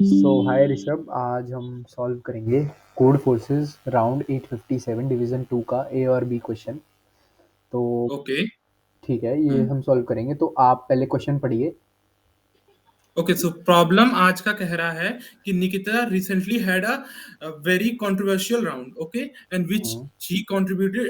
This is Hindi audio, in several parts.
हाय ऋषभ, आज हम सॉल्व करेंगे कोड फोर्सेस राउंड 857 डिवीजन 2 का ए और बी क्वेश्चन। तो ओके। ठीक है, ये हम्म। हम सॉल्व करेंगे। तो आप पहले क्वेश्चन पढ़िए। ओके, सो प्रॉब्लम आज का कह रहा है कि Nikita recently had a very controversial round, okay, and which hmm, she contributed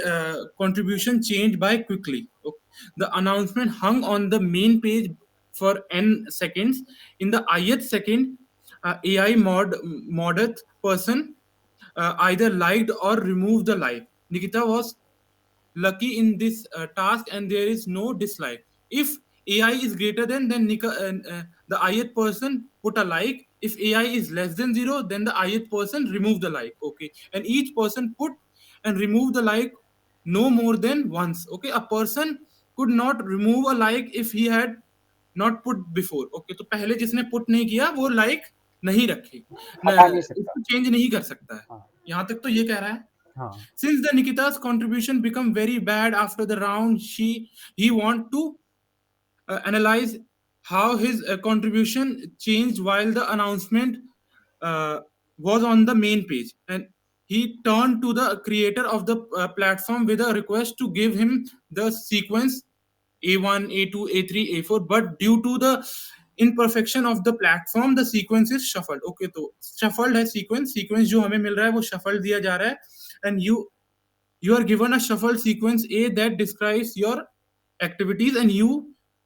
contribution changed by quickly. Okay. The announcement hung on the main page for n seconds. In the ith second, AI modded person either liked or removed the like. Nikita was lucky in this task and there is no dislike. If AI is greater than, then the ith person put a like. If AI is less than zero, then the ith person remove the like. Okay, and each person put and remove the like no more than once. Okay, a person could not remove a like if he had not put before. Okay, तो पहले जिसने put नहीं किया वो like नहीं रखे, हटा नहीं सकता। उसको change नहीं कर सकता है। हाँ। यहां तक तो ये कह रहा है। हाँ। Since the Nikita's contribution become very bad after the round, he want to analyze how his contribution changed while the announcement uh, was on the main page, and he turned to the creator of the platform with a request to give him the sequence A1, A2, A3, A4. But due to the imperfection of the platform, the sequence is shuffled. Okay, तो shuffled है sequence जो हमें मिल रहा है वो shuffled दिया जा रहा है, and you are given a shuffled sequence A that describes your activities, and you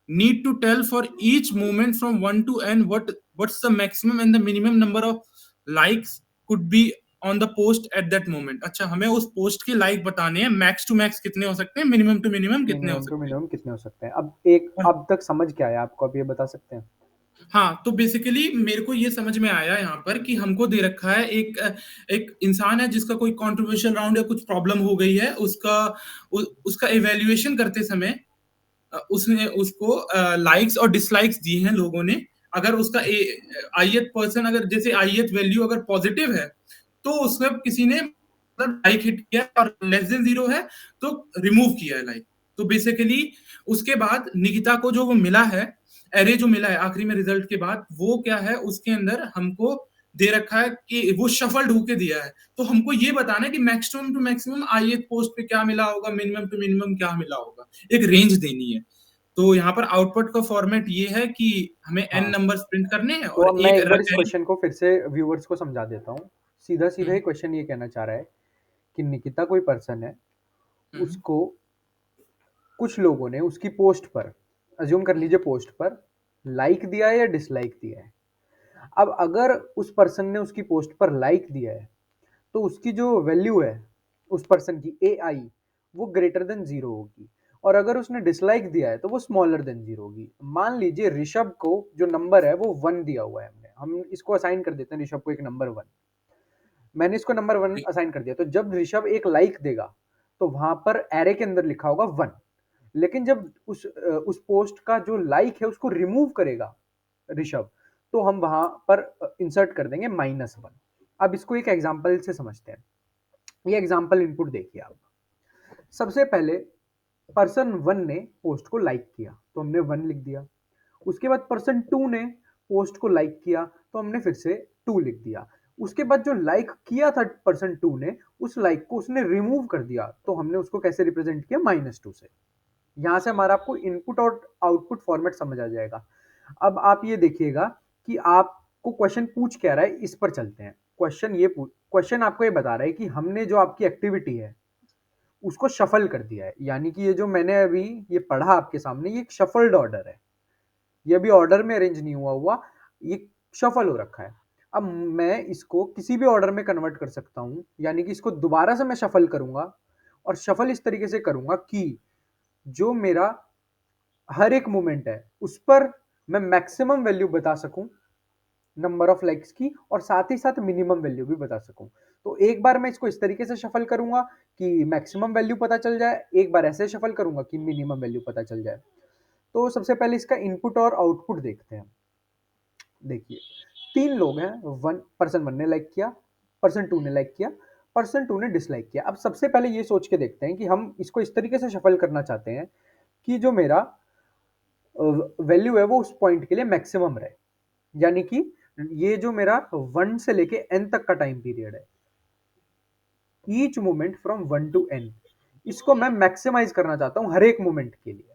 need to tell for each moment from 1 to n what's the maximum and the minimum number of likes could be on the post at that moment. अच्छा, हमें उस पोस्ट के लाइक बताने हैं, मैक्स टू मैक्स कितने हो सकते हैं, मिनिमम टू मिनिमम कितने हो मिनिमम टू सकते हैं। मिनिमम कितने हो सकते हैं? अब तक समझ क्या आया आपको? अब ये बता सकते हैं? हाँ, तो बेसिकली मेरे को ये समझ में आया यहाँ पर कि हमको दे रखा है एक एक इंसान है जिसका कोई कंट्रोवर्शियल राउंड या कुछ प्रॉब्लम हो गई है, उसका इवैल्यूएशन करते समय उसने उसको लाइक्स और डिसलाइक्स दिए हैं लोगों ने। अगर उसका आईएथ पर्सन, अगर जैसे आईएथ वैल्यू अगर पॉजिटिव है तो उसमें किसी ने मतलब लाइक हिट किया, और लेस देन जीरो है तो रिमूव किया है लाइक। तो बेसिकली उसके बाद निकिता को जो वो मिला है, एरे जो मिला है आखिरी में रिजल्ट के बाद, वो क्या है उसके अंदर हमको दे रखा है कि वो शफल्ड होके दिया है। तो हमको ये बताना है कि maximum to maximum ith post पे क्या मिला होगा, मिनिमम टू मिनिमम क्या मिला होगा, एक रेंज देनी है। तो यहाँ पर आउटपुट का फॉर्मेट ये है कि हमें एन हाँ। नंबर प्रिंट करने हैं तो और अब मैं एक एक बार इस क्वेश्चन को फिर से व्यूअर्स को समझा देता हूँ। सीधा सीधा ही हम्म, क्वेश्चन ये कहना चाह रहा है कि निकिता कोई पर्सन है, हम्म, उसको कुछ लोगों ने उसकी पोस्ट पर, अज्यूम कर लीजिए पोस्ट पर, लाइक दिया है या डिसलाइक दिया है। अब अगर उस पर्सन ने उसकी पोस्ट पर लाइक दिया है तो उसकी जो वैल्यू है उस पर्सन की ए आई, वो ग्रेटर देन जीरो होगी। और अगर उसने डिसलाइक दिया है तो वो स्मॉलर देन जीरो होगी। मान लीजिए ऋषभ को जो नंबर है वो वन दिया हुआ है, हमने हम इसको असाइन कर देते हैं ऋषभ को एक नंबर वन। मैंने इसको नंबर वन असाइन कर दिया, तो जब ऋषभ एक लाइक देगा तो वहां पर एरे के अंदर लिखा होगा वन। लेकिन जब उस पोस्ट का जो लाइक है उसको रिमूव करेगा ऋषभ, तो हम वहां पर इंसर्ट कर देंगे माइनस वन। अब इसको एक एग्जाम्पल से समझते हैं। ये एग्जाम्पल इनपुट देखिए आप। सबसे पहले पर्सन वन ने पोस्ट को लाइक किया तो हमने वन लिख दिया। उसके बाद पर्सन टू ने पोस्ट को लाइक किया तो हमने फिर से टू लिख दिया। उसके बाद जो लाइक किया था पर्सन टू ने, उस लाइक को उसने रिमूव कर दिया तो हमने उसको कैसे रिप्रेजेंट किया? माइनस टू से। यहां से हमारा आपको इनपुट और आउटपुट फॉर्मेट समझ आ जाएगा। अब आप ये देखिएगा कि आपको क्वेश्चन पूछ क्या रहा है, इस पर चलते हैं। क्वेश्चन आपको ये बता रहा है कि हमने जो आपकी एक्टिविटी है उसको शफल कर दिया है। यानी कि ये जो मैंने अभी ये पढ़ा आपके सामने, ये एक शफल्ड ऑर्डर है। ये अभी ऑर्डर में अरेंज नहीं हुआ, ये शफल हो रखा है। अब मैं इसको किसी भी ऑर्डर में कन्वर्ट कर सकता हूं, यानी कि इसको दोबारा से मैं शफल करूंगा, और शफल इस तरीके से करूंगा कि जो मेरा हर एक मूवमेंट है उस पर मैं मैक्सिमम वैल्यू बता सकूं नंबर ऑफ लाइक्स की, और साथ ही साथ मिनिमम वैल्यू भी बता सकूं। तो एक बार मैं इसको इस तरीके से शफल करूंगा कि मैक्सिमम वैल्यू पता चल जाए, एक बार ऐसे शफल करूंगा कि मिनिमम वैल्यू पता चल जाए। तो सबसे पहले इसका इनपुट और आउटपुट देखते हैं। देखिए, तीन लोग हैं, वन पर्सन वन ने लाइक किया, पर्सन टू ने लाइक किया, पर्सन टू ने डिसलाइक किया। अब सबसे पहले ये सोच के देखते हैं कि हम इसको इस तरीके से शफल करना चाहते हैं कि जो मेरा वैल्यू है वो उस पॉइंट के लिए मैक्सिमम रहे। यानी कि ये जो मेरा 1 से लेके n तक का टाइम पीरियड है, each moment from 1 to n, इसको मैं मैक्सिमाइज करना चाहता हूं हर एक मोमेंट के लिए।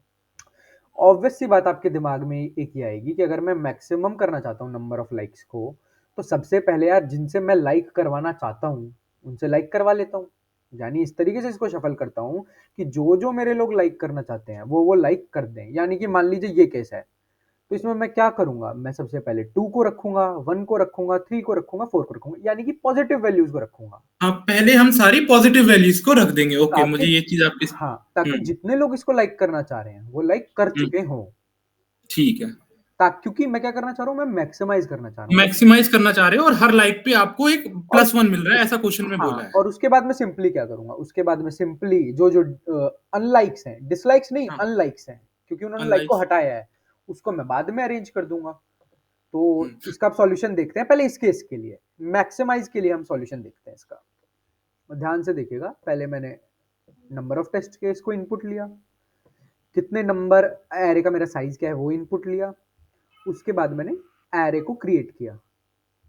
ऑब्वियस सी बात आपके दिमाग में एक ही आएगी कि अगर मैं मैक्सिमम करना चाहता हूँ नंबर ऑफ लाइक्स को, तो सबसे पहले यार जिनसे मैं लाइक करवाना चाहता हूँ उनसे लाइक करवा लेता हूँ। यानी इस तरीके से इसको शफल करता हूँ कि जो जो मेरे लोग लाइक करना चाहते हैं वो लाइक कर दें। यानी कि मान लीजिए ये केस है, तो इसमें मैं क्या करूंगा, मैं सबसे पहले 2 को रखूंगा, 1 को रखूंगा, 3 को रखूंगा, 4 को रखूंगा, यानी कि पॉजिटिव वैल्यूज को रखूंगा। हाँ, पहले हम सारी पॉजिटिव वैल्यूज को रख देंगे। ओके, ताकि मुझे ये चीज आपकी। हाँ, ताकि हम्म। जितने लोग इसको लाइक करना चाह रहे हैं वो लाइक कर हम्म। चुके हों। ठीक है। क्योंकि मैं क्या करना चाह रहा हूँ, मैं मैक्सिमाइज करना चाह रहा हूँ। मैक्सिमाइज करना चाह रहे हो और हर लाइक पे आपको एक और +1 मिल रहा है, ऐसा क्वेश्चन में बोला हाँ, है। और उसके बाद मैं सिंपली क्या करूंगा, उसके बाद में सिंपली जो जो अनलाइक्स हैं, डिसलाइक्स नहीं, हाँ, अनलाइक्स हैं, क्योंकि उन्होंने लाइक को अनलाइक। हटाया है, उसको मैं बाद में अरेंज कर दूंगा। तो हम्म। इसका सॉल्यूशन देखते हैं पहले। इस केस के लिए मैक्सिमाइज के लिए हम सॉल्यूशन देखते हैं इसका। ध्यान से देखिएगा, पहले मैंने नंबर ऑफ टेस्ट केस को इनपुट लिया, कितने नंबर एरे का मेरा साइज क्या है वो इनपुट लिया, उसके बाद मैंने एरे को क्रिएट किया।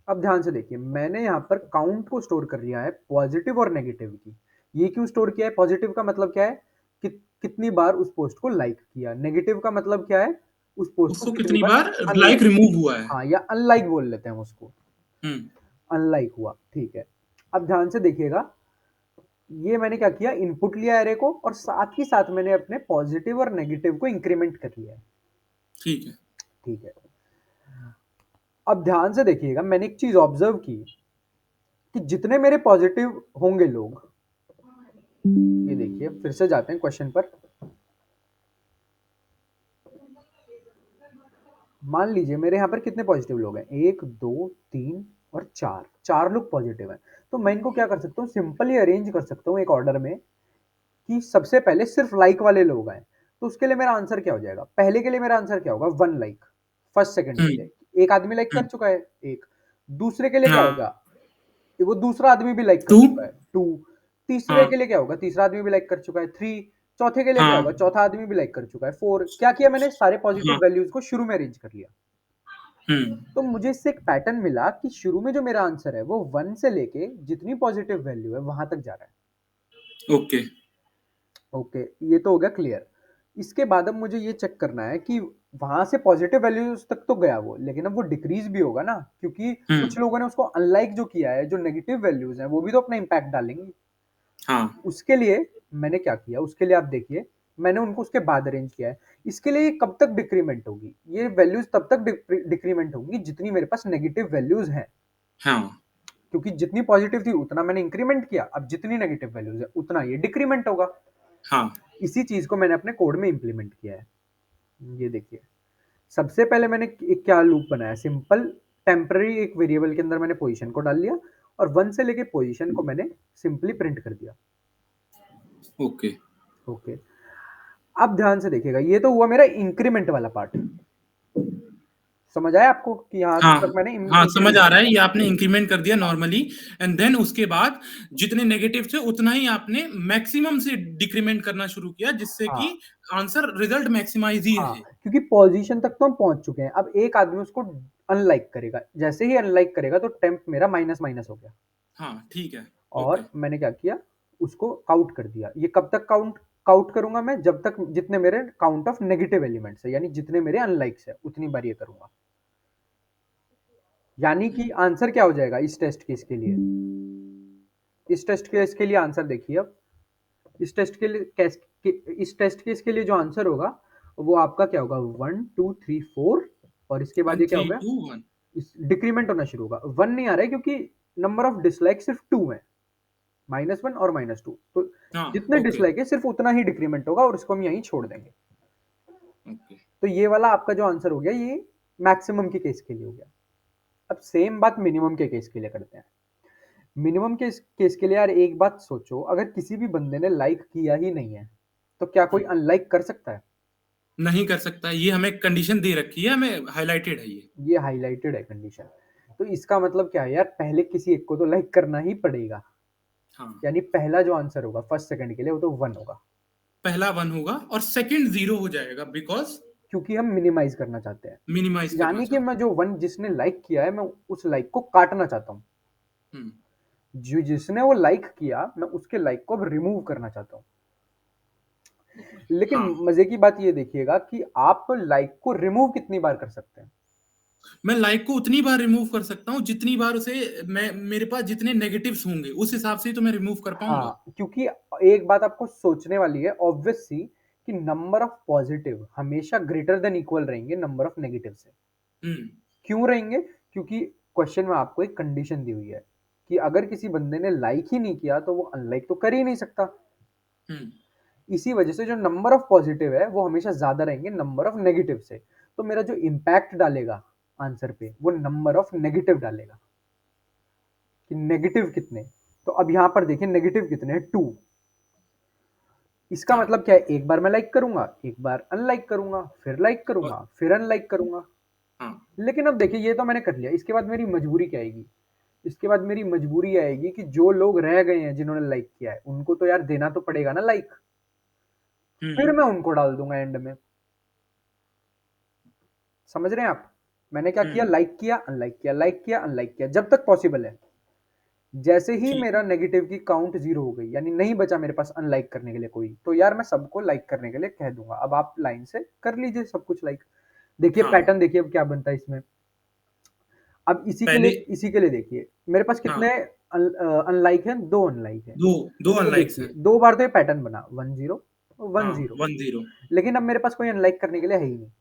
अब ध्यान से देखिए, मैंने यहाँ पर काउंट को स्टोर कर लिया है पॉजिटिव और नेगेटिव की। ये क्यों स्टोर किया है? पॉजिटिव का मतलब क्या है कि कितनी बार उस पोस्ट को लाइक किया, नेगेटिव का मतलब क्या है, उस पोस्ट को उसको कितनी कितनी बार बार लाइक अनलाइक। रिमूव हुआ है। हाँ, या अनलाइक बोल लेते हैं हम उसको, हम्म। अनलाइक हुआ, ठीक है। अब ध्यान से देखिएगा, ये मैंने क्या किया, इनपुट लिया एरे को, और साथ ही साथ मैंने अपने पॉजिटिव और नेगेटिव को इंक्रीमेंट कर लिया है। ठीक है। ठीक है। अब ध्यान से देखिएगा, मैंने एक चीज ऑब्जर्व की कि जितने मेरे पॉजिटिव होंगे लोग, ये देखिए फिर से जाते हैं क्वेश्चन पर। मान लीजिए मेरे यहाँ पर कितने पॉजिटिव लोग हैं, 1 2 3 और 4, 4 लोग पॉजिटिव हैं। तो मैं इनको क्या कर सकता हूँ, सिंपली अरेंज कर सकता हूँ एक ऑर्डर में कि सबसे पहले सिर्फ लाइक वाले लोग आए। तो उसके लिए मेरा आंसर क्या हो जाएगा, पहले के लिए मेरा आंसर क्या होगा, 1 लाइक। फर्स्ट सेकंड के हम्म। लिए एक आदमी लाइक कर हम्म। चुका है, एक। दूसरे के लिए क्या हाँ। होगा, वो दूसरा आदमी भी लाइक कर 2। चुका है, 2। तीसरे हाँ। के लिए क्या होगा, तीसरा आदमी भी लाइक कर चुका है, 3। चौथे के लिए क्या हाँ। होगा, चौथा आदमी भी लाइक कर चुका है, 4। क्या किया मैंने, सारे हाँ। पॉजिटिव वैल्यूज को शुरू में अरेंज कर लिया। हम्म। तो मुझे इससे एक पैटर्न मिला कि शुरू में जो मेरा आंसर है वो 1 से लेके जितनी पॉजिटिव वैल्यू है वहां तक जा रहा है। ओके। ओके, ये तो हो गया क्लियर। इसके बाद अब मुझे ये चेक करना है कि वहां से पॉजिटिव वैल्यूज तक तो गया वो, लेकिन अब वो डिक्रीज भी होगा ना, क्योंकि हम्म। कुछ लोगों ने उसको अनलाइक जो किया है, जो नेगेटिव वैल्यूज हैं वो भी तो अपना इंपैक्ट डालेंगी। हाँ। उसके लिए मैंने क्या किया, उसके लिए आप देखिए, मैंने उनको उसके बाद अरेंज किया है। इसके लिए कब तक डिक्रीमेंट होगी, ये वैल्यूज तब तक डिक्रीमेंट होंगी जितनी मेरे पास नेगेटिव वैल्यूज हैं। हाँ। क्योंकि जितनी पॉजिटिव थी उतना मैंने इंक्रीमेंट किया, अब जितनी नेगेटिव वैल्यूज है उतना ये डिक्रीमेंट होगा। हाँ। इसी चीज को मैंने अपने कोड में इंप्लीमेंट किया है। ये देखिए, सबसे पहले मैंने एक क्या लूप बनाया, सिंपल टेम्पररी एक वेरिएबल के अंदर मैंने पोजीशन को डाल लिया, और 1 से लेके पोजीशन को मैंने सिंपली प्रिंट कर दिया। ओके। ओके। अब ध्यान से देखिएगा, ये तो हुआ मेरा इंक्रीमेंट वाला पार्ट। समझ आया आपको कि यहां हाँ। तक मैंने हाँ, समझ इंक्रीमेंट आ किया। रहा है, ये आपने इंक्रीमेंट कर दिया नॉर्मली। एंड देन उसके बाद जितने नेगेटिव थे उतना ही आपने मैक्सिमम से डिक्रीमेंट करना शुरू किया, जिससे हाँ, कि आंसर रिजल्ट मैक्सिमाइज ही हाँ, रहे। क्योंकि पोजीशन तक तो हम पहुंच चुके हैं। अब एक आदमी उसको अनलाइक करेगा, जैसे ही अनलाइक करेगा तो टेम्प मेरा माइनस माइनस हो गया। हाँ, ठीक है। ओके। और मैंने क्या किया, उसको काउंट कर दिया। ये कब तक काउंट काउंट करूंगा मैं, जब तक जितने मेरे काउंट ऑफ नेगेटिव एलिमेंट्स है, यानी जितने मेरे अनलाइक्स है उतनी बार ये करूंगा। यानी कि आंसर क्या हो जाएगा इस टेस्ट केस के लिए, इस टेस्ट केस के लिए आंसर देखिए अब, इस टेस्ट के लिए इस टेस्ट केस के लिए जो आंसर होगा वो आपका क्या होगा, 1 2 3 4। और इसके बाद वन ये क्या थ्री होगा, टू वन डिक्रीमेंट होना शुरू होगा। 1 नहीं आ रहा है क्योंकि नंबर ऑफ डिसलाइक सिर्फ 2 है, -1 और -2। तो हाँ। जितने ओके। डिसलाइक है सिर्फ उतना ही डिक्रीमेंट होगा, और इसको हम यहीं छोड़ देंगे। ओके। तो ये वाला आपका जो आंसर हो गया, ये मैक्सिमम के केस के लिए हो गया। अब सेम बात मिनिमम के केस के लिए करते हैं। मिनिमम के केस के लिए यार एक बात सोचो, अगर किसी भी बंदे ने लाइक किया ही नहीं है तो क्या कोई अनलाइक कर सकता है? नहीं कर सकता, ये हमें कंडीशन दे रखी है, हमें हाईलाइटेड है ये। ये हाईलाइटेड है कंडीशन। तो इसका मतलब क्या है यार, पहले किसी एक को तो लाइक करना ही पड़ेगा। हाँ, यानी पहला जो आंसर होगा फर्स्ट सेकंड के लिए वो तो 1 होगा। पहला 1 होगा और सेकंड 0 हो जाएगा, बिकॉज क्योंकि हम मिनिमाइज करना चाहते हैं। मिनिमाइज करना यानी कि चाहते मैं जो वन जिसने लाइक किया है, मैं उस लाइक को काटना चाहता हूँ। हैं। जो जिसने वो लाइक किया, मैं उसके लाइक को अब रिमूव करना चाहता हूँ। लेकिन हाँ, मजे की बात ये देखिएगा कि आप लाइक को रिमूव कितनी बार कर सकते हैं। मैं लाइक को उतनी बार रिमूव कर सकता हूँ जितनी बार उसे मैं मेरे पास जितने नेगेटिव्स होंगे उस हिसाब से ही तो मैं रिमूव कर पाऊंगा। हाँ, क्योंकि एक बात आपको सोचने वाली है ऑब्वियस सी, कि नंबर ऑफ पॉजिटिव हमेशा ग्रेटर देन इक्वल रहेंगे नंबर ऑफ नेगेटिव से। हम्म। क्यों रहेंगे? क्योंकि क्वेश्चन में आपको एक कंडीशन दी हुई है कि अगर किसी बंदे ने लाइक ही नहीं किया तो वो अनलाइक तो कर ही नहीं सकता। हम्म। इसी वजह से जो नंबर ऑफ पॉजिटिव है वो हमेशा ज्यादा रहेंगे नंबर ऑफ नेगेटिव से। तो मेरा जो इम्पैक्ट डालेगा आंसर पे, वो नंबर ऑफ नेगेटिव डालेगा, कि नेगेटिव कितने। तो अब यहां पर देखिए नेगेटिव कितने हैं, 2। इसका हाँ। मतलब क्या है, एक बार मैं लाइक करूंगा, एक बार अनलाइक करूंगा, फिर लाइक और करूंगा, फिर अनलाइक करूंगा। हाँ। लेकिन अब देखिए ये तो मैंने कर लिया, इसके बाद मेरी मजबूरी क्या आएगी? इसके बाद मेरी मजबूरी आएगी कि जो लोग रह गए हैं जिन्होंने लाइक किया है, उनको तो यार देना तो पड़ेगा ना लाइक। फिर हम्म। मैं उनको डाल दूंगा एंड में। समझ रहे हैं आप? मैंने क्या किया, हम्म। लाइक किया, अनलाइक किया, लाइक किया, अनलाइक किया, जब तक पॉसिबल है। जैसे ही ठीक मेरा नेगेटिव की काउंट 0 हो गई, यानी नहीं बचा मेरे पास अनलाइक करने के लिए कोई, तो यार मैं सबको लाइक करने के लिए कह दूंगा, अब आप लाइन से कर लीजिए सब कुछ लाइक। देखिए हाँ। पैटर्न, देखिए अब क्या बनता है इसमें। अब पहले। इसी के लिए देखिए मेरे पास हाँ, कितने अनलाइक हैं, 2 अनलाइक हैं। दो तो अनलाइक्स देखिए हैं। 2 बार तो ये पैटर्न बना, 1-0, वन हाँ, जीरो 1-0। लेकिन अब मेरे पास कोई अनलाइक करने के लिए है ही नहीं।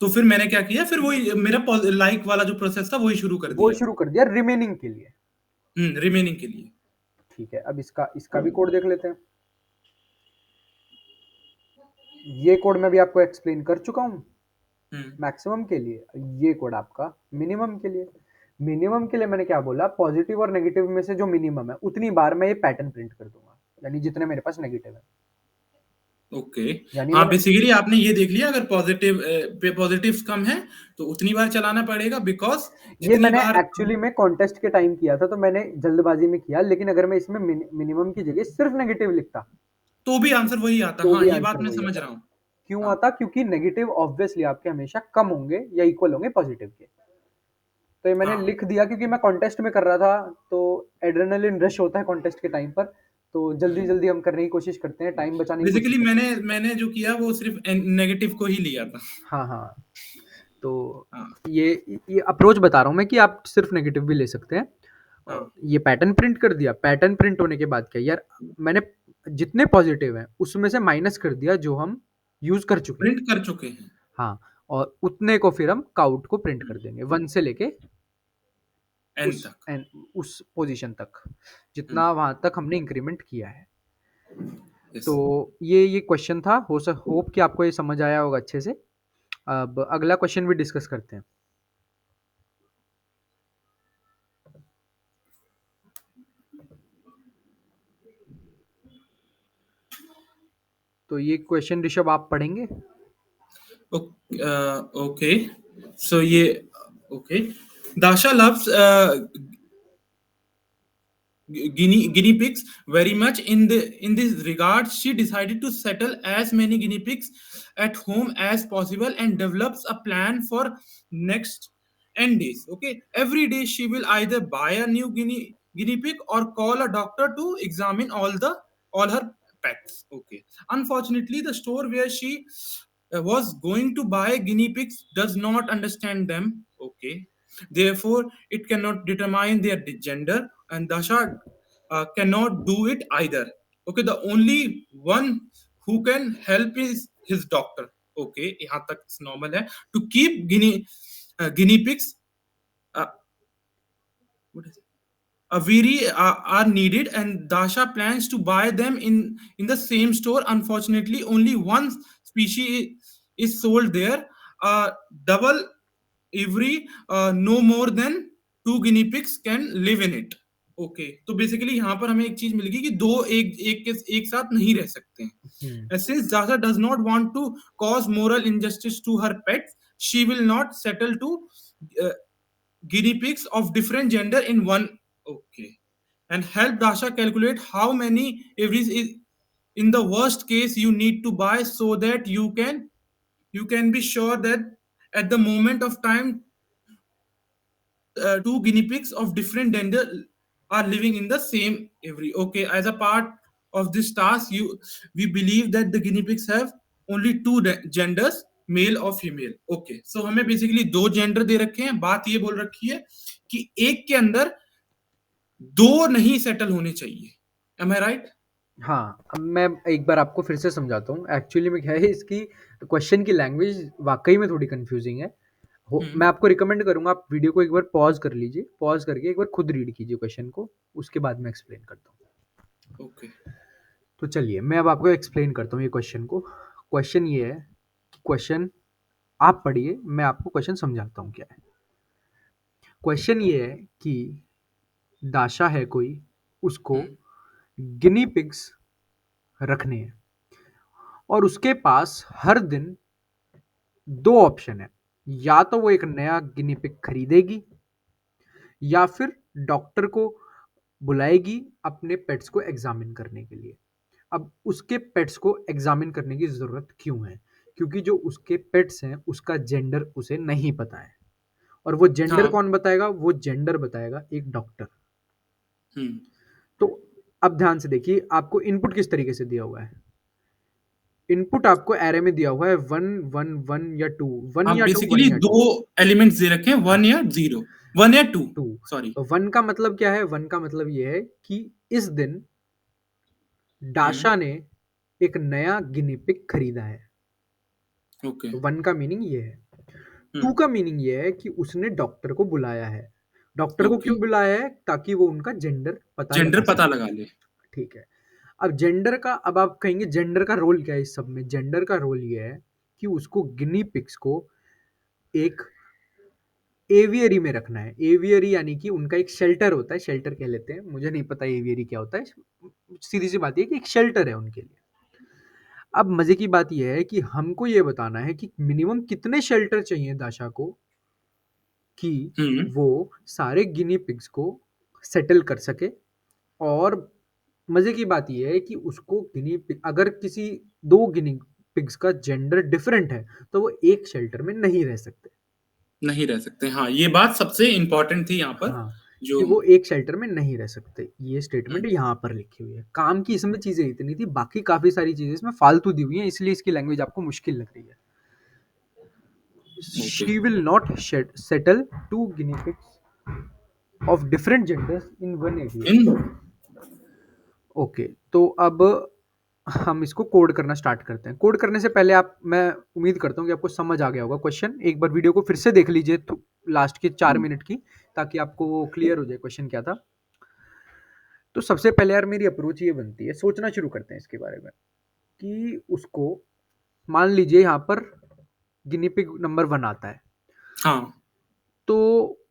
तो फिर मैंने क्या किया, फिर वही मेरा लाइक वाला जो प्रोसेस था वही शुरू कर वो दिया। शुरू कर दिया रिमेनिंग के लिए। रिमेनिंग के लिए। ठीक है, अब इसका भी कोड देख लेते हैं। ये कोड मैं भी आपको एक्सप्लेन कर चुका हूं हम्म। मैक्सिमम के लिए। ये कोड आपका मिनिमम के लिए। मिनिमम के लिए मैंने क्या बोला, पॉजिटिव और नेगेटिव में से जो मिनिमम है उतनी बार मैं ये पैटर्न प्रिंट कर दूंगा, यानी जितने मेरे पास नेगेटिव है। ओके। यानी हाँ, मैंने, बेसिकली आपने ये देख लिया, अगर पॉजिटिव्स कम है तो उतनी बार चलाना पड़ेगा, बिकॉज ये जितनी मैंने बार एक्चुअली में कॉन्टेस्ट के टाइम किया था, तो मैंने जल्दबाजी में किया, लेकिन अगर मैं इसमें मिनिमम की जगह सिर्फ नेगेटिव लिखता तो भी आंसर वही आता। तो हाँ, भी ये आंसर बात मैं वही समझ आता। रहा हूँ। क्यों हाँ। आता? क्योंकि नेगेटिव ऑब्वियसली आपके हमेशा कम होंगे या इक्वल होंगे पॉजिटिव के। तो ये मैंने हाँ, लिख दिया क्योंकि मैं कॉन्टेस्ट में कर रहा था, तो एड्रेनलिन रश होता है कॉन्टेस्ट के टाइम पर, तो जल्दी जल्दी हम करने की कोशिश करते हैं, टाइम बचाने की कोशिश बेसिकली करते मैंने हैं। मैंने जो किया वो सिर्फ नेगेटिव को ही लिया था। हाँ हाँ, तो हाँ। ये ये अप्रोच बता रहा हूँ मैं कि आप सिर्फ नेगेटिव भी ले सकते हैं। और हाँ, ये पैटर्न प्रिंट कर दिया, पैटर्न प्रिंट होने के बाद क्या यार, मैंने जितने पॉजिटिव हैं उसमें से माइनस कर दिया जो हम यूज कर चुके हैं। प्रिंट कर चुके हैं। हाँ, और उतने को फिर हम काउट को प्रिंट कर हम्म। देंगे, 1 से लेके एन उस तक। उस पोजीशन तक, हम्म। जितना वहां तक हमने इंक्रीमेंट किया है। यस। तो ये क्वेश्चन था, होप कि आपको ये समझ आया होगा अच्छे से। अब अगला क्वेश्चन भी डिस्कस करते हैं। तो ये क्वेश्चन ऋषभ आप पढ़ेंगे? ओके। सो ये okay. दाशा loves guinea pigs very much. In this regard, she decided to settle as many guinea pigs at home as possible and develops a plan for next n days. Okay, every day she will either buy a new guinea pig or call a doctor to examine all her pets. Okay, unfortunately the store where she was going to buy guinea pigs does not understand them. Okay, therefore it cannot determine their gender, and Dasha cannot do it either. Okay, the only one who can help is his doctor. Okay, यहाँ तक normal है, to keep guinea pigs. Uh, what is it? Aviri are needed, and Dasha plans to buy them in the same store. Unfortunately, only one species is sold there. Double every no more than two guinea pigs can live in it. Okay, तो बेसिकली यहाँ पर हमें एक चीज मिल गई कि दो एक साथ नहीं रह सकते हम्म। हैं। Since Dasha does not want to cause moral injustice to her pets, she will not settle to uh, guinea pigs of different gender in one. Okay, and help Dasha calculate how many every is in the worst case you need to buy so that you can you can be sure that at the moment of time, two guinea pigs of different gender are living in the same every. Okay, as a part of this task, you we believe that the guinea pigs have only two genders, male और फीमेल. ओके, सो हमें बेसिकली दो जेंडर दे रखे हैं. बात ये बोल रखी है कि एक के अंदर दो नहीं सेटल होने चाहिए. एम आई राइट? हाँ, अब मैं एक बार आपको फिर से समझाता हूँ। एक्चुअली में क्या है, इसकी क्वेश्चन की लैंग्वेज वाक़ई में थोड़ी कन्फ्यूज़िंग है। मैं आपको रिकमेंड करूँगा, आप वीडियो को एक बार पॉज़ कर लीजिए, पॉज़ करके एक बार खुद रीड कीजिए क्वेश्चन को, उसके बाद मैं एक्सप्लेन करता हूँ। ओके. तो चलिए, मैं अब आपको एक्सप्लेन करता हूँ ये क्वेश्चन को। क्वेश्चन ये है, क्वेश्चन आप पढ़िए, मैं आपको क्वेश्चन समझाता हूँ क्या है। क्वेश्चन ये है कि दाशा है कोई, उसको गिनी पिग्स रखने हैं और उसके पास हर दिन 2 ऑप्शन है, या तो वो एक नया गिनी पिग खरीदेगी या फिर डॉक्टर को बुलाएगी अपने पेट्स को एग्ज़ामिन करने के लिए। अब उसके पेट्स को एग्ज़ामिन करने की ज़रूरत क्यों है? क्योंकि जो उसके पेट्स हैं, उसका जेंडर उसे नहीं पता है और वो जेंडर हाँ. कौन बताएगा? वो जेंडर बताएगा एक डॉक्टर। हम्म. तो अब ध्यान से देखिए, आपको इनपुट किस तरीके से दिया हुआ है। इनपुट आपको एरे में दिया हुआ है 1, 1, 1 या 2, 1 हाँ, या 2, बेसिकली 1 या दो 2। एलिमेंट्स दे रखे हैं, हाँ, वन या जीरो, वन या टू. 2। सॉरी. 1 का मतलब क्या है? 1 का मतलब ये है कि इस दिन हम्म. डाशा ने एक नया गिनी पिग खरीदा है। ओके. तो 1 का मीनिंग ये है। 2 हम्म. का मीनिंग ये है कि उसने डॉक्टर को बुलाया है। डॉक्टर को ओके. क्यों बुलाया है? ताकि वो उनका जेंडर पता जेंडर लगा पता सके। लगा ले. ठीक है। अब जेंडर का, अब आप कहेंगे जेंडर का रोल क्या है इस सब में? जेंडर का रोल ये है कि उसको गिनी पिग्स को एक एवियरी में रखना है। एवियरी यानी कि उनका एक शेल्टर होता है, शेल्टर कह लेते हैं। मुझे नहीं पता एवियरी क्या होता है। सीधी-सी बात ये है कि एक शेल्टर है उनके लिए। अब मज़े की बात ये है कि हमको ये बताना है कि मिनिमम कितने शेल्टर चाहिए दाशा को कि हम्म. वो सारे गिनी पिग्स को सेटल कर सके। और मज़े की बात ये है कि उसको गिनी पिग, अगर किसी 2 गिनी पिग्स का जेंडर डिफरेंट है, तो वो एक शेल्टर में नहीं रह सकते। नहीं रह सकते. हाँ, ये बात सबसे इंपॉर्टेंट थी यहाँ पर. हाँ, जो कि वो एक शेल्टर में नहीं रह सकते। ये स्टेटमेंट यहाँ पर लिखी हुई है। काम की इसमें चीज़ें इतनी थी, बाकी काफ़ी सारी चीज़ें इसमें फालतू दी हुई हैं, इसलिए इसकी लैंग्वेज आपको मुश्किल लग रही है। Okay. She will not settle 2 guinea pigs of different genders in one in. aviary. Okay, तो अब हम इसको कोड करना स्टार्ट करते हैं। कोड करने से पहले आप, मैं उम्मीद करता हूँ कि आपको समझ आ गया होगा क्वेश्चन। एक बार वीडियो को फिर से देख लीजिए लास्ट के 4 मिनट की, ताकि आपको वो क्लियर हो जाए क्वेश्चन क्या था। तो सबसे पहले यार मेरी अप्रोच ये बनती है, सोचना शुरू करते हैं इसके बारे में कि उसको, मान लीजिए यहाँ पर गिनी पिग नंबर 1 आता है, हाँ. तो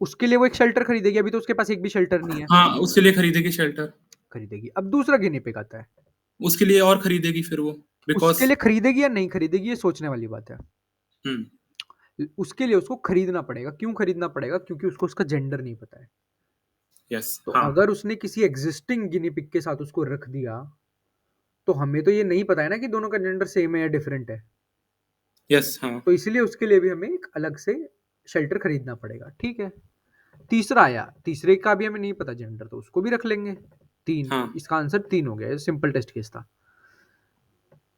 उसके लिए वो एक शेल्टर खरीदेगी। अभी तो उसके पास एक भी शेल्टर नहीं है। हाँ, उसके लिए खरीदेगी शेल्टर. खरीदेगी। अब दूसरा गिनी पिग आता है, उसके लिए और खरीदेगी फिर वो, उसके बिकॉज. लिए खरीदेगी या नहीं खरीदेगी ये सोचने वाली बात है। हम्म. उसके लिए उसको खरीदना पड़ेगा। क्यों खरीदना पड़ेगा? क्योंकि उसको उसका जेंडर नहीं पता है। यस. तो हाँ. अगर उसने किसी एग्जिस्टिंग गिनी पिग के साथ उसको रख दिया, तो हमें तो ये नहीं पता है ना कि दोनों का जेंडर सेम है या डिफरेंट है। यस. हाँ. तो इसलिए उसके लिए भी हमें एक अलग से शेल्टर खरीदना पड़ेगा। ठीक है। तीसरा आया, तीसरे का भी हमें नहीं पता जेंडर, तो उसको भी रख लेंगे। 3, हाँ. इसका आंसर 3 हो गया। सिंपल टेस्ट केस था।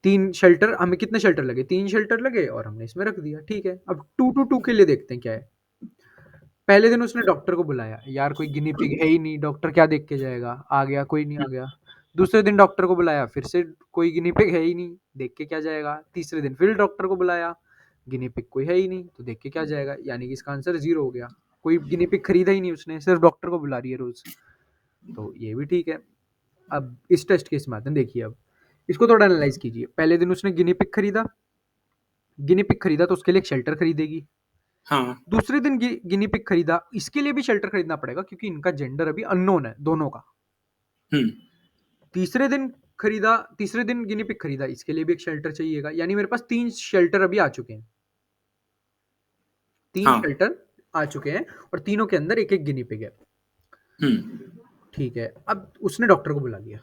3 शेल्टर, हमें कितने शेल्टर लगे? 3 शेल्टर लगे और हमने इसमें रख दिया। ठीक है। अब 2 टू 2 के लिए देखते हैं क्या है। पहले दिन उसने डॉक्टर को बुलाया, यार कोई गिनी पिग है ही नहीं, डॉक्टर क्या देख के जाएगा? आ गया, कोई नहीं आ गया। दूसरे दिन डॉक्टर को बुलाया, फिर से कोई गिनी पिग है ही नहीं, देख के क्या जाएगा? तीसरे दिन फिर डॉक्टर को बुलाया, गिनी पिग कोई है ही नहीं, तो देख के क्या जाएगा? यानी कि इसका आंसर 0 हो गया। कोई गिनी पिग खरीदा ही नहीं उसने, सिर्फ डॉक्टर को बुला रही है रोज। तो ये भी ठीक है। अब इस टेस्ट केस में आते हैं। देखिए, अब इसको थोड़ा एनालाइज कीजिए। पहले दिन उसने गिनी पिग खरीदा, गिनी पिग खरीदा तो उसके लिए एक शेल्टर खरीदेगी। हाँ. दूसरे दिन गिनी पिग खरीदा, इसके लिए भी शेल्टर खरीदना पड़ेगा क्योंकि इनका जेंडर अभी अननोन है दोनों का। हम्म. तीसरे दिन खरीदा, तीसरे दिन गिनी पिग खरीदा, इसके लिए भी एक शेल्टर चाहिएगा। यानी मेरे पास 3 शेल्टर अभी आ चुके हैं। 3 हाँ. शेल्टर आ चुके हैं और तीनों के अंदर एक-एक गिनी पिग है। हम्म. ठीक है। अब उसने डॉक्टर को बुला लिया।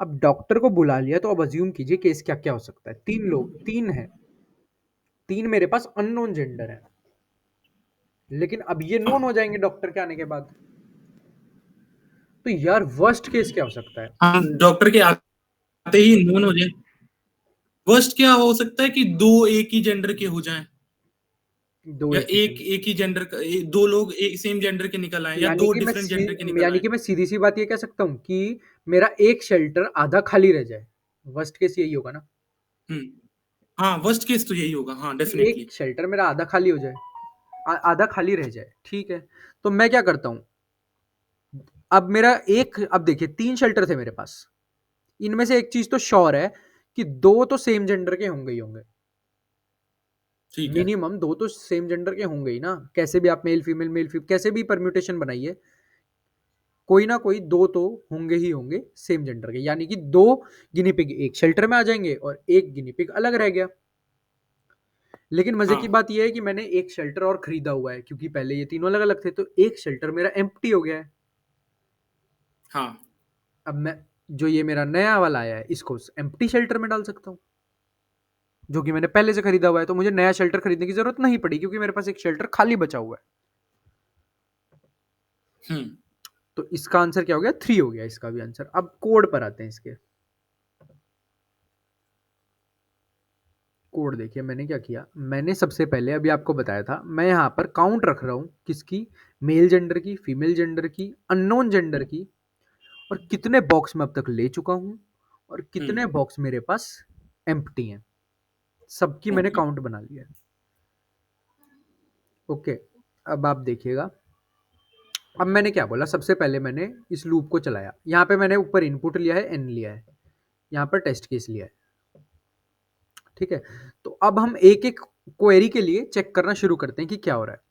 अब डॉक्टर को बुला लिया तो अब अज्यूम कीजिए केस क्या-क्या हो सकता है। 3 लोग, 3 हैं। 3 मेरे पास अननोन जेंडर है, लेकिन अब ये हाँ, नोन हो जाएंगे डॉक्टर के आने के बाद। तो यार वर्स्ट केस क्या हो सकता है? हम डॉक्टर के आते ही नोन हो जाए। वर्स्ट क्या हो सकता है कि दो एक ही जेंडर के हो जाएं, दो या एक ही एक जेंडर, एक ही जेंडर का, दो लोग एक सेम जेंडर के निकल आए, या यानी दो कि डिफरेंट जेंडर के निकल यानी आए। कि मैं सीधी सी बात ये कह सकता हूँ कि मेरा एक शेल्टर आधा खाली रह जाए। वर्स्ट केस यही होगा ना, हम्म। हाँ, वर्स्ट केस तो यही होगा, हाँ कि डेफिनेटली। एक शेल्टर मेरा आधा खाली हो जाए, आधा खाली रह जाए, ठीक है। तो मैं क्या करता हूँ, अब देखिए 3 शेल्टर थे मेरे पास, इनमें से एक चीज तो श्योर है कि 2 तो सेम जेंडर के होंगे ही होंगे। ठीक है। मिनिमम 2 तो सेम जेंडर के होंगे ही ना, कैसे भी आप मेल फीमेल कैसे भी परम्यूटेशन बनाइए, कोई ना कोई 2 तो होंगे ही होंगे सेम जेंडर के, यानी कि 2 गिनी पिग एक शेल्टर में आ जाएंगे और एक गिनी पिग अलग रह गया। लेकिन मजे की हाँ। बात यह है कि मैंने एक शेल्टर और खरीदा हुआ है, क्योंकि पहले ये तीनों अलग अलग थे, तो एक शेल्टर मेरा एम्प्टी हो गया है। हाँ। अब मैं जो ये मेरा नया वाला आया है इसको एम्प्टी शेल्टर में डाल सकता हूँ, जो कि मैंने पहले से खरीदा हुआ है, तो मुझे नया शेल्टर खरीदने की जरूरत नहीं पड़ी, क्योंकि मेरे पास एक शेल्टर खाली बचा हुआ है। हम्म। तो इसका आंसर क्या हो गया, 3 हो गया इसका भी आंसर। अब कोड पर आते हैं इसके। कोड देखिए मैंने क्या किया, मैंने सबसे पहले अभी आपको बताया था, मैं यहाँ पर काउंट रख रहा हूँ किसकी, मेल जेंडर की, फीमेल जेंडर की, अननोन जेंडर की, और कितने बॉक्स मैं अब तक ले चुका हूँ, और कितने हम्म। बॉक्स मेरे पास एम्प्टी हैं, सबकी मैंने ओके। काउंट बना लिया है। ओके, अब आप देखिएगा, अब मैंने क्या बोला, सबसे पहले मैंने इस लूप को चलाया, यहाँ पे मैंने ऊपर इनपुट लिया है एन लिया है, यहाँ पर टेस्ट केस लिया है, ठीक है। तो अब हम एक एक क्वेरी के लिए चेक करना शुरू करते हैं कि क्या हो रहा है।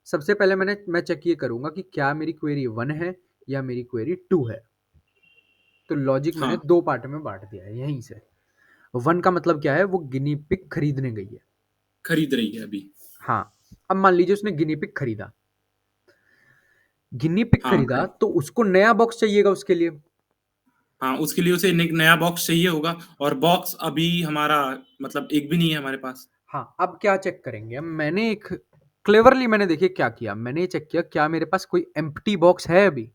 सबसे पहले मैं चेक ये करूंगा कि क्या मेरी क्वेरी 1 है या मेरी क्वेरी 2 है। तो लॉजिक मैंने हाँ, 2 पार्ट में बांट दिया है यहीं से। 1 का मतलब क्या है, वो गिनी पिग खरीदने गई है। खरीद रही है अभी। हाँ, अब मान लीजिए उसने गिनी पिग खरीदा, गिनी पिग हाँ खरीदा तो उसको नया बॉक्स चाहिएगा उसके लिए। हाँ, उसके लिए उसे एक नया बॉक्स चाहिए होगा, और बॉक्स अभी हमारा मतलब एक भी नहीं है हमारे पास। हाँ, अब क्या चेक करेंगे, मैंने एक क्लेवरली मैंने देखिए क्या किया, मैंने ये चेक किया क्या मेरे पास कोई एम्प्टी बॉक्स है अभी।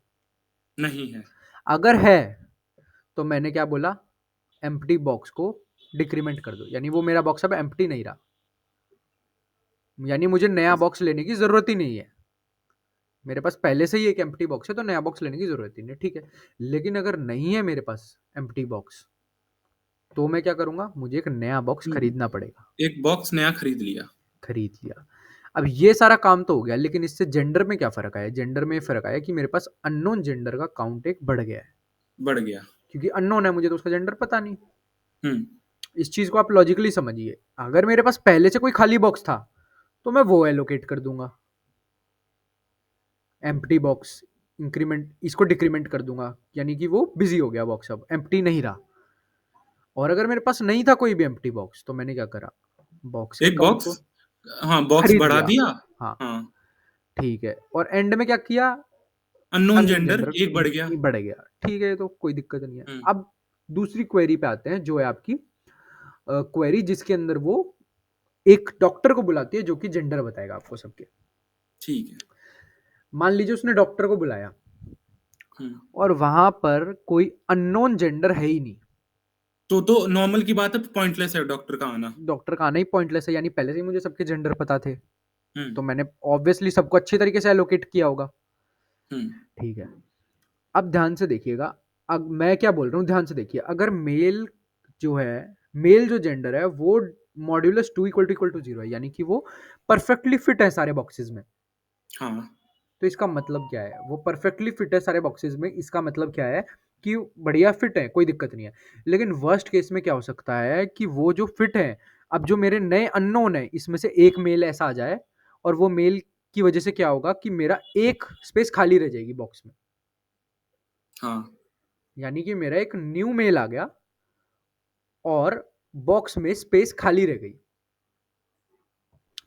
नहीं है। अगर है तो मैंने क्या बोला, एम्प्टी बॉक्स को डिक्रीमेंट कर दो, यानी वो मेरा बॉक्स अब एम्प्टी नहीं रहा, यानी मुझे नया बॉक्स लेने की जरूरत ही नहीं है, मेरे पास पहले से ही एक एम्प्टी बॉक्स है, तो नया बॉक्स लेने की जरूरत ही नहीं, ठीक है। लेकिन अगर नहीं है मेरे पास एम्प्टी बॉक्स, तो मैं क्या करूंगा, मुझे एक नया बॉक्स खरीदना पड़ेगा। एक बॉक्स नया खरीद लिया। खरीद लिया। अब ये सारा काम तो हो गया, लेकिन इससे जेंडर में क्या फर्क आया, जेंडर में फर्क आया कि मेरे पास अननोन जेंडर का काउंट एक बढ़ गया है, बढ़ गया। क्योंकि अननोन है, मुझे तो उसका जेंडर पता नहीं। हम्म। इस चीज को आप लॉजिकली समझिए, अगर मेरे पास पहले से कोई खाली बॉक्स था तो मैं वो एलोकेट कर दूंगा, एम्प्टी बॉक्स इंक्रीमेंट इसको डिक्रीमेंट कर दूंगा, यानी कि वो बिजी हो गया बॉक्स, अब एम्प्टी नहीं रहा। और अगर मेरे पास नहीं था कोई भी एम्प्टी बॉक्स, तो मैंने क्या करा, बॉक्स के एक काउंट बॉक्स, को हाँ बॉक्स खरीद बढ़ा लिया। दिया। हाँ, हाँ। ठीक है, और एंड में क्या किया, अननोन अननोन जेंडर जेंडर एक बढ़ गया। बढ़ गया, ठीक है, तो कोई दिक्कत नहीं है। हम्म। अब दूसरी क्वेरी पे आते हैं, जो है आपकी क्वेरी जिसके अंदर वो एक डॉक्टर को बुलाती है, जो कि जेंडर बताएगा आपको सबके। ठीक है। मान लीजिए उसने डॉक्टर को बुलाया हम्म। और वहां पर कोई अननोन जेंडर है ही नहीं, तो नॉर्मल की बात है, पॉइंटलेस है डॉक्टर का आना। डॉक्टर का आना ही पॉइंटलेस है, यानी पहले से ही मुझे सबके जेंडर पता थे, हम्म। तो मैंने ऑब्वियसली सबको अच्छी तरीके से एलोकेट किया होगा, हम्म। ठीक है। अब ध्यान से देखिएगा, अब मैं क्या बोल रहा हूँ ध्यान से देखिए, अगर मेल जो है, मेल जो जेंडर है वो मॉड्यूलस 2 = 0 है, यानी कि वो परफेक्टली फिट है सारे बॉक्सेस में। हाँ। तो इसका मतलब क्या है, वो परफेक्टली फिट है सारे बॉक्सेस में, इसका मतलब क्या है कि बढ़िया फिट है, कोई दिक्कत नहीं है। लेकिन वर्स्ट केस में क्या हो सकता है कि वो जो फिट है, अब जो मेरे नए अननोन है इसमें से एक मेल ऐसा आ जाए, और वो मेल की वजह से क्या होगा कि मेरा एक स्पेस खाली रह जाएगी बॉक्स में, हाँ। यानी कि मेरा एक न्यू मेल आ गया और बॉक्स में स्पेस खाली रह गई।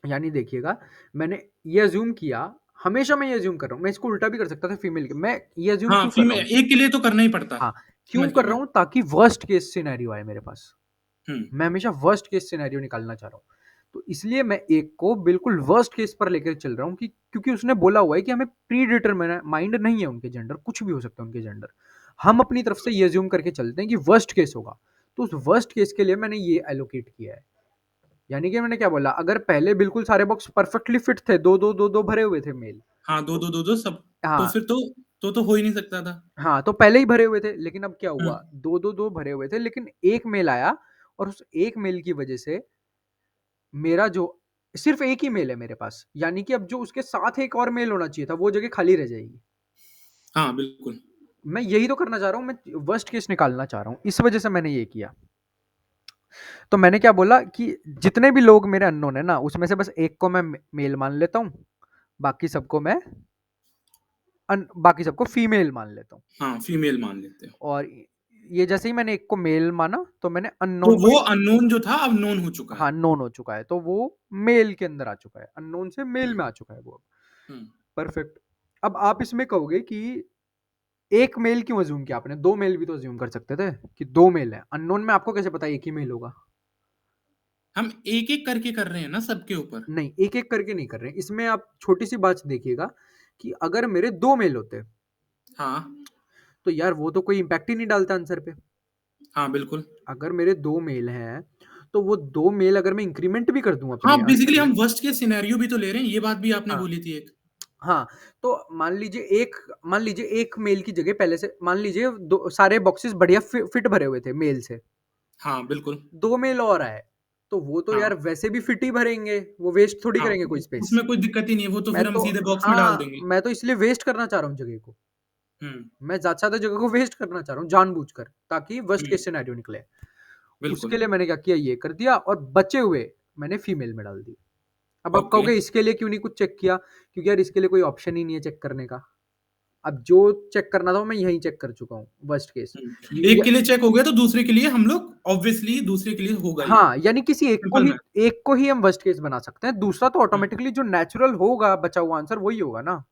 यानी देखिएगा, मैंने ये अज्यूम किया, हमेशा मैं ये अज्यूम कर रहा हूं, मैं इसको उल्टा भी कर सकता था फीमेल के, मैं ये अज्यूम हाँ, क्यों कर रहा फीमेल हूं, एक के लिए तो करना ही पड़ता। हाँ, क्यों समझ कर गया रहा मैं। हूं, ताकि वर्स्ट केस सिनेरियो आए मेरे पास। हम्म। मैं हमेशा वर्स्ट केस सिनेरियो निकालना चाह रहा हूं। तो इसलिए मैं एक को बिल्कुल वर्स्ट केस पर लेकर चल रहा हूँ कि क्योंकि उसने बोला हुआ है कि हमें प्री डिटरमाइंड नहीं है उनके जेंडर, कुछ भी हो सकता है उनके जेंडर। हम अपनी तरफ से ये अज्यूम करके चलते हैं कि वर्स्ट केस होगा, तो उस वर्स्ट केस के लिए मैंने ये एलोकेट किया है। यानी कि मैंने क्या बोला, अगर पहले बिल्कुल सारे बॉक्स परफेक्टली फिट थे, दो दो दो दो भरे हुए थे मेल, हाँ, दो तो दो दो दो सब। तो हाँ फिर तो हो ही नहीं सकता था। हाँ, तो पहले ही भरे हुए थे, लेकिन अब क्या हुआ, हम्म। दो दो दो भरे हुए थे, लेकिन एक मेल आया, और उस एक मेल की वजह से मेरा जो सिर्फ एक ही मेल है मेरे पास, यानी कि अब जो उसके साथ एक और मेल होना चाहिए था वो जगह खाली रह जाएगी। हाँ, बिल्कुल। मैं यही तो करना चाह रहा हूँ, मैं वर्स्ट केस निकालना चाह रहा हूँ, इस वजह से मैंने ये किया। तो मैंने क्या बोला कि जितने भी लोग मेरे अननोन है ना, उसमें से बस एक को मैं मेल मान लेता हूँ, बाकी सबको मैं बाकी सबको फीमेल मान लेता हूँ। हाँ, फीमेल मान लेते हो। और ये जैसे ही मैंने एक को मेल माना, तो मैंने तो अननोन को वो अननोन जो था अब नोन हो चुका है। हाँ नोन हो चुका है, तो वो मेल के अंदर आ चुका है, अननोन से मेल में हम्म। आ चुका है वो। हम्म। परफेक्ट। अब आप इसमें कहोगे कि एक मेल क्यों अज्यूम किया आपने, दो मेल भी तो अज्यूम कर सकते थे कि दो मेल है अननोन में, आपको कैसे पता एक ही मेल होगा? हम एक एक करके कर रहे हैं ना सबके ऊपर। नहीं, एक एक करके नहीं कर रहे हैं इसमें, आप छोटी सी बात देखिएगा कि अगर मेरे दो मेल होते हाँ। तो यार वो तो कोई इंपैक्ट ही नहीं डालता आंसर पे। हाँ, बिल्कुल। अगर मेरे दो मेल हैं, तो वो दो मेल अगर मैं इंक्रीमेंट भी कर दूं हाँ, अपने आंसर बेसिकली में। हम वर्स्ट के सिनेरियो भी तो ले रहे हैं, ये बात भी आपने हाँ बोली थी एक। हाँ, तो मान लीजिए एक मेल की जगह पहले से मान लीजिए दो सारे बॉक्सेस बढ़िया फिट भरे हुए थे मेल से, हाँ, बिल्कुल। दो मेल और आए, तो वो तो हाँ। यार वैसे भी फिट ही भरेंगे, वो वेस्ट थोड़ी हाँ, करेंगे कोई स्पेस। उसमें कोई दिक्कत ही नहीं है, वो तो मैं फिर हम तो सीधे बॉक्स में डाल हाँ, देंगे। मैं तो इसलिए वेस्ट करना चाह रहा हूँ जगह को, हम्म। मैं ज़्यादा से ज़्यादा जगह को वेस्ट करना चाह रहा हूँ जानबूझकर, ताकि वर्स्ट हम्म। केस सिनेरियो निकले। बिल्कुल। उसके लिए मैंने क्या किया, ये कर दिया, और बचे हुए मैंने फीमेल में डाल दिए। अब आप ओके। कहोगे इसके लिए क्यों नहीं कुछ चेक किया, क्योंकि यार इसके लिए कोई ऑप्शन ही नहीं है चेक करने का। अब जो चेक करना था मैं यहीं चेक कर चुका हूँ, वर्स्ट केस। एक के लिए चेक हो गया तो दूसरे के लिए हम लोग ऑब्वियसली दूसरे के लिए होगा ही। हाँ, यानी किसी सिंपल मैथ। एक को ही हम वर्स्ट केस बना सकते हैं, दूसरा तो हम्म। ऑटोमेटिकली जो नेचुरल होगा बचा हुआ आंसर वही होगा ना।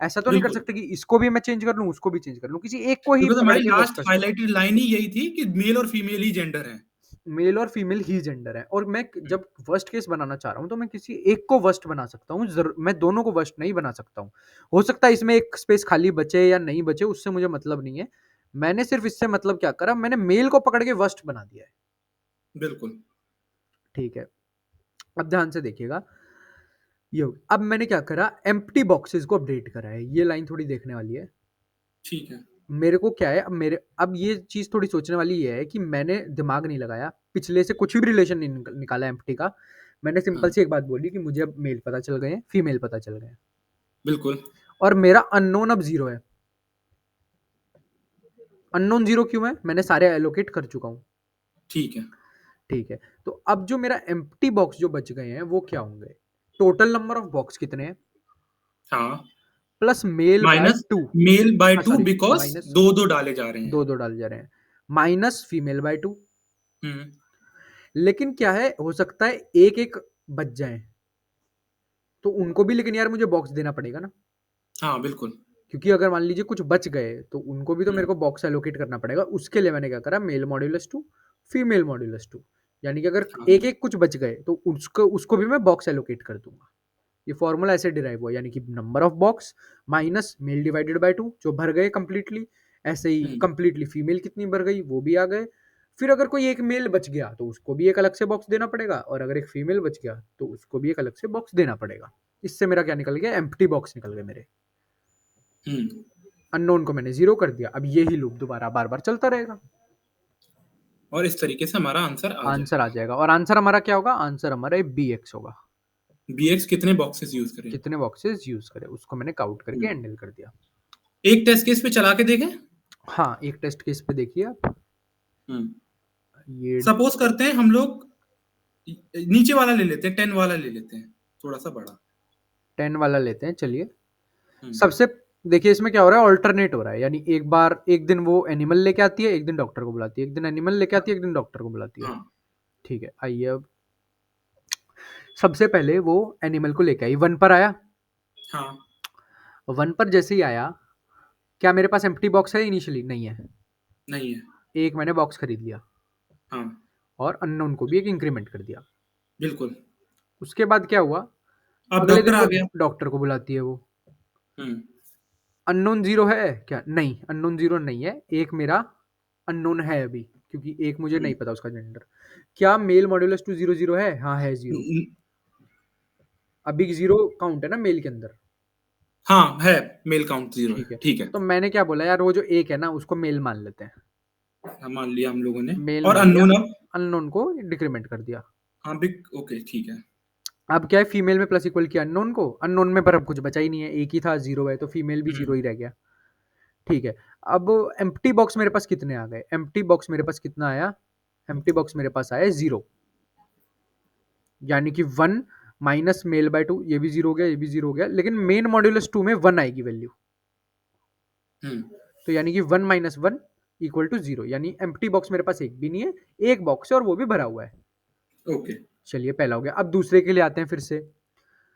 ऐसा तो नहीं कर बिल्कुल। सकते कि इसको भी मैं चेंज कर लूं, उसको भी चेंज कर लूं, किसी एक को ही बिकॉज पकड़ हमारी के वर्स्ट लास्ट कर सकता हाईलाइटेड लाइन ही यही थी कि मेल और फीमेल ही जेंडर है। हूँ। मेल और फीमेल ही जेंडर है, और मैं जब वर्स्ट केस बनाना चाह रहा हूँ तो मैं किसी एक को वर्स्ट बना सकता हूँ, मैं दोनों को वर्स्ट नहीं बना सकता हूँ। हो सकता है इसमें एक स्पेस खाली बचे या नहीं बचे, उससे मुझे मतलब नहीं है। मैंने सिर्फ इससे मतलब क्या करा, मैंने मेल को पकड़ के वर्स्ट बना दिया है। बिल्कुल। ठीक है, अब ध्यान से देखिएगा। ये अब मैंने क्या करा, एम्प्टी बॉक्सेस को अपडेट करा है, ये लाइन थोड़ी देखने वाली है। ठीक है। मेरे को क्या है, अब ये चीज थोड़ी सोचने वाली ये है कि मैंने दिमाग नहीं लगाया, पिछले से कुछ भी रिलेशन नहीं निकाला एम्प्टी का। मैंने सिंपल हाँ, सी एक बात बोली कि मुझे अब मेल पता चल गए हैं, फीमेल पता चल गए हैं, बिल्कुल। और मेरा अननोन अब जीरो है। अननोन जीरो क्यों है, मैंने सारे एलोकेट कर चुका हूँ। ठीक है। ठीक है, तो अब जो मेरा एम्प्टी बॉक्स जो बच गए हैं वो क्या होंगे, टोटल नंबर ऑफ बॉक्स कितने हैं, हाँ। Plus male by minus two, male by two sorry because minus दो दो डाले जा रहे हैं। दो दो डाल जा रहे हैं, माइनस फीमेल बाय टू। हम्म। लेकिन क्या है, हो सकता है एक एक बच जाए, तो उनको भी लेकिन यार मुझे बॉक्स देना पड़ेगा ना, हाँ, बिल्कुल। क्योंकि अगर मान लीजिए कुछ बच गए तो उनको भी तो मेरे हम्म। को बॉक्स एलोकेट करना पड़ेगा। उसके लिए मैंने क्या करा, male modulus two, female modulus two, यानी कि अगर हाँ। एक एक कुछ बच गए तो उसको उसको भी मैं बॉक्स एलोकेट कर दूंगा। ये फॉर्मूला ऐसे डिराइव हुआ, यानी कि number of box minus male divided by two, जो भर गए कंप्लीटली, ऐसे ही हम्म। कंप्लीटली फीमेल कितनी भर गई वो भी आ गए। फिर अगर कोई एक मेल बच गया तो उसको भी एक अलग से बॉक्स देना पड़ेगा, और अगर एक फीमेल बच गया तो उसको भी एक अलग से बॉक्स देना पड़ेगा। इससे मेरा क्या निकल गया, एम्प्टी बॉक्स निकल गए मेरे। हम्म। अननोन को मैंने जीरो कर दिया, अब यही लूप दोबारा बार बार चलता रहेगा, और इस तरीके से हमारा आंसर आ आंसर आ जाएगा। जाएगा। और आंसर हमारा क्या होगा, आंसर हमारा बी एक्स होगा। बीएक्स कितने बॉक्सेस यूज करें? कितने बॉक्सेस यूज करें उसको मैंने काउंट करके हम्म। हैंडल कर दिया। एक टेस्ट केस पे चला के देखें। हाँ, एक टेस्ट केस पे देखिए आप, हम्म। ये सपोज करते हैं हम लोग नीचे वाला ले लेते हैं, 10 वाला ले लेते हैं, थोड़ा सा बड़ा। 10 वाला लेते हैं, चलिए। हम्म। सबसे देखिए इसमें क्या हो रहा है, ऑल्टरनेट हो रहा है, यानी एक बार एक दिन वो एनिमल लेके आती है, एक दिन डॉक्टर को बुलाती है, एक दिन एनिमल लेके आती है, एक दिन डॉक्टर को बुलाती है। हाँ। ठीक है, आइए अब सबसे पहले वो एनिमल को लेके आई, वन पर आया। हाँ। वन पर जैसे ही आया, क्या मेरे पास एम्प्टी बॉक्स है, इनिशियली नहीं है। नहीं है। एक मैंने बॉक्स खरीद लिया, हाँ, और अननोन को भी एक इंक्रीमेंट कर दिया। बिल्कुल। उसके बाद क्या हुआ, अब अगले डॉक्टर दिन आ वो गया। डॉक्टर को बुलाती है वो, हम्म। अननोन जीरो है क्या, नहीं अननोन जीरो नहीं है, एक मेरा अननोन है अभी, क्योंकि एक मुझे नहीं हम्म। पता उसका जेंडर। क्या male modulus two zero zero है, हाँ है जीरो, न- अभी जीरो काउंट है ना मेल के अंदर। हाँ है, मेल काउंट 0 ठीक है, है, ठीक है। तो मैंने क्या बोला यार, वो जो एक है ना उसको मेल मान लेते हैं, हाँ, मान लिया हम लोगों ने। मेल और मान लिया, अननोन अब। अननोन को डिक्रीमेंट कर दिया। हाँ बिग, ओके ठीक है। अब क्या है, फीमेल में प्लस इक्वल किया अननोन को, अननोन में पर अब कुछ बचा ही नहीं है, एक ही था जीरो है, तो फीमेल भी जीरो हम्म। ही रह गया। ठीक है, अब एम्प्टी बॉक्स मेरे पास कितने आ गए, एम्प्टी बॉक्स मेरे पास कितना आया, एम्प्टी बॉक्स मेरे पास आया जीरो, यानी कि one minus male by two, ये भी जीरो हो गया, ये भी जीरो हो गया, लेकिन मेन मॉड्यूलस टू में वन आएगी वैल्यू, हम्म। तो यानी कि one minus one equal to zero, यानी एम्प्टी बॉक्स मेरे पास एक भी नहीं है, एक बॉक्स है और वो भी भरा हुआ है। ओके। चलिए पहला हो गया, अब दूसरे के लिए आते हैं फिर से,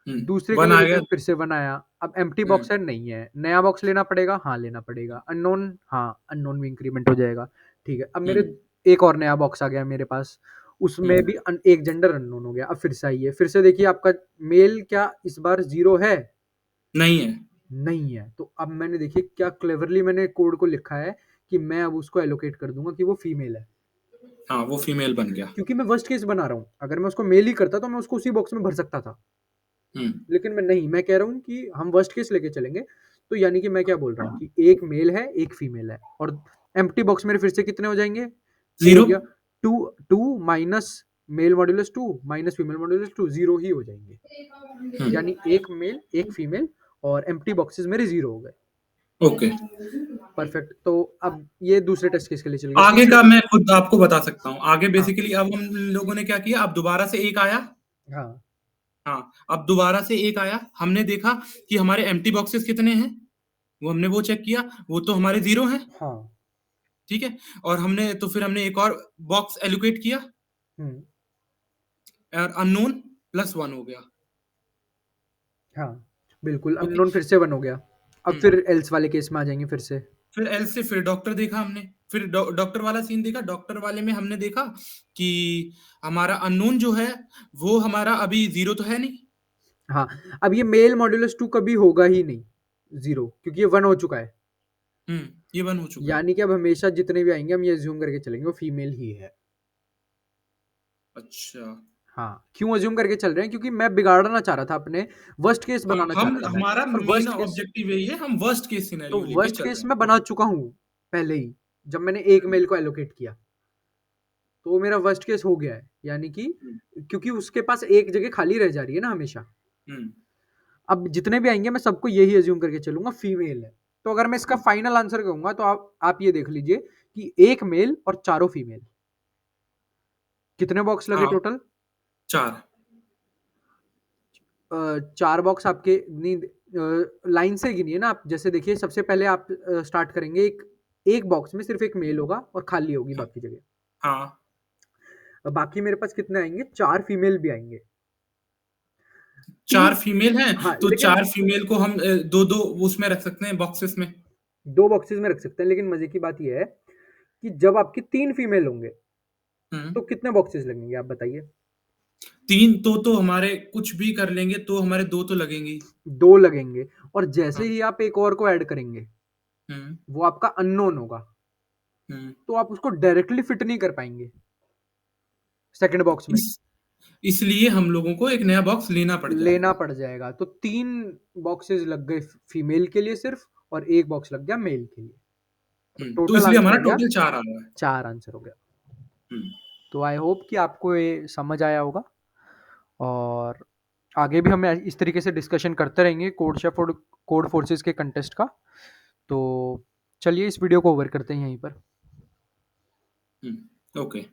दूसरे के 1 लिए आ देखिए गया। फिर से वन आया, अब एम्प्टी हम्म। बॉक्स है नहीं है, नया बॉक्स लेना पड़ेगा, हाँ लेना पड़ेगा, अननोन, हाँ अननोन भी इंक्रीमेंट हो जाएगा। ठीक है, अब मेरे हम्म। एक और नया बॉक्स आ गया मेरे पास, उसमें भी हम्म। एक जेंडर अननोन हो गया, अब फिर से आइए, फिर से देखिए आपका मेल क्या इस बार जीरो है, नहीं है। नहीं है, तो अब मैंने देखिए क्या क्लेवरली मैंने कोड को लिखा है कि मैं अब उसको एलोकेट कर दूंगा कि वो फीमेल है, हाँ वो फीमेल बन गया। क्योंकि मैं वर्स्ट केस बना रहा हूँ, अगर मैं उसको मेल ही करता तो मैं उसको उसी बॉक्स में भर सकता था, हम्म। लेकिन मैं नहीं, मैं कह रहा हूँ कि हम वर्स्ट केस लेके चलेंगे, तो यानी कि मैं क्या बोल रहा हूँ कि एक मेल है एक फीमेल है, और एम्प्टी बॉक्स मेरे फिर से कितने हो जाएंगे, वो हो 0। गया two, two minus male modulus two minus female modulus two, zero ही हो जाएंगे, यानी एक मेल एक फीमेल, और एम्प्टी बॉक्सेस मेरे जीरो हो गए। ओके। परफेक्ट, तो अब ये दूसरे टेस्ट केस के लिए चल गया, आगे तीसरे, का मैं खुद आपको बता सकता हूँ। आगे हाँ बेसिकली अब हम लोगों ने क्या किया, अब दोबारा से एक आया। हाँ हाँ, अब दोबारा से एक आया, हमने देखा कि हमारे एम्प्टी बॉक्सेस कितने हैं, वो हमने वो चेक किया, वो तो हमारे 0 हैं। हाँ। ठीक है। और हमने तो फिर हमने एक और बॉक्स एलोकेट किया, हम्म। और अननोन +1 हो गया। हाँ बिल्कुल, ओके। अननोन फिर से वन हो गया, अब हम्म। फिर एल्स वाले केस में आ जाएंगे फिर से। फिर एल से फिर डॉक्टर देखा हमने, फिर डॉक्टर वाला सीन देखा। डॉक्टर वाले में हमने देखा कि हमारा अननोन जो है वो हमारा अभी 0 तो है नहीं। हाँ, अब ये मेल मॉड्यूलस टू कभी होगा ही नहीं जीरो, क्योंकि ये वन हो चुका है, ये 1 हो चुका है। यानी कि अब हमेशा जितने भी आएंगे हम ये अज्यूम करके चलेंगे वो फीमेल ही है। अच्छा। हाँ, क्यों अज्यूम करके चल रहे हैं, क्योंकि मैं बिगाड़ना चाह रहा था अपने, वर्स्ट केस हाँ, बनाना चाह हम रहा था मैं, हमारा और मेन वर्स्ट केस, ऑब्जेक्टिव यही है, हम वर्स्ट केस तो सिनेरियो लेके वर्स्ट चल केस रहे हैं। मैं बना चुका हूँ पहले ही, जब मैंने एक मेल को एलोकेट किया, तो वो मेरा वर्स्ट केस हो गया है, यानी कि हम्म। क्योंकि उसके पास एक जगह खाली रह जा रही है ना हमेशा, हम्म। अब जितने भी आएंगे मैं सबको यही अज्यूम करके चलूंगा फीमेल है, तो अगर मैं इसका हम्म। फाइनल आंसर कहूंगा तो आप ये देख लीजिए कि एक मेल और चारों फीमेल, कितने बॉक्स लगे हाँ, टोटल, 4। चार बॉक्स आपके नहीं, लाइन से गिनिए ना आप, जैसे देखिए सबसे पहले आप स्टार्ट करेंगे, एक एक बॉक्स में सिर्फ एक मेल होगा और खाली होगी हाँ। बाकी जगह, हाँ। बाकी मेरे पास कितने आएंगे, चार फीमेल भी आएंगे, 4 तीन, फीमेल हैं, हाँ तो लेकिन 4 फीमेल को हम दो दो उसमें रख सकते हैं, बॉक्सेस में। दो बॉक्सेस में रख सकते हैं, लेकिन मजे की बात यह है कि जब आपकी तीन फीमेल होंगे हम्म। तो कितने बॉक्सेस लगेंगे आप बताइए, 3 तो हमारे कुछ भी कर लेंगे तो हमारे 2 तो लगेंगे ही। दो लगेंगे, और जैसे हाँ। ही आप एक और को ऐड करेंगे हम्म। वो आपका अननोन होगा, हम्म। तो आप उसको डायरेक्टली फिट नहीं कर पाएंगे सेकंड बॉक्स में, इस इसलिए हम लोगों को एक नया बॉक्स लेना पड़ लेना जाएगा। पड़ जाएगा, तो तीन बॉक्सेस लग गए फीमेल के लिए सिर्फ, और एक बॉक्स लग गया मेल के लिए, तो तो टोटल इसलिए आंसर हमारा आ गया टोटल 4 आ रहा है। चार, आंसर हो गया। हम्म। तो आई होप कि आपको ये समझ आया होगा, और आगे भी हम इस तरीके से डिस्कशन करते रहेंगे कोड शेफ और कोड फोर्सेस के कंटेस्ट का, तो चलिए इस वीडियो को ओवर करते हैं यहीं पर। ओके।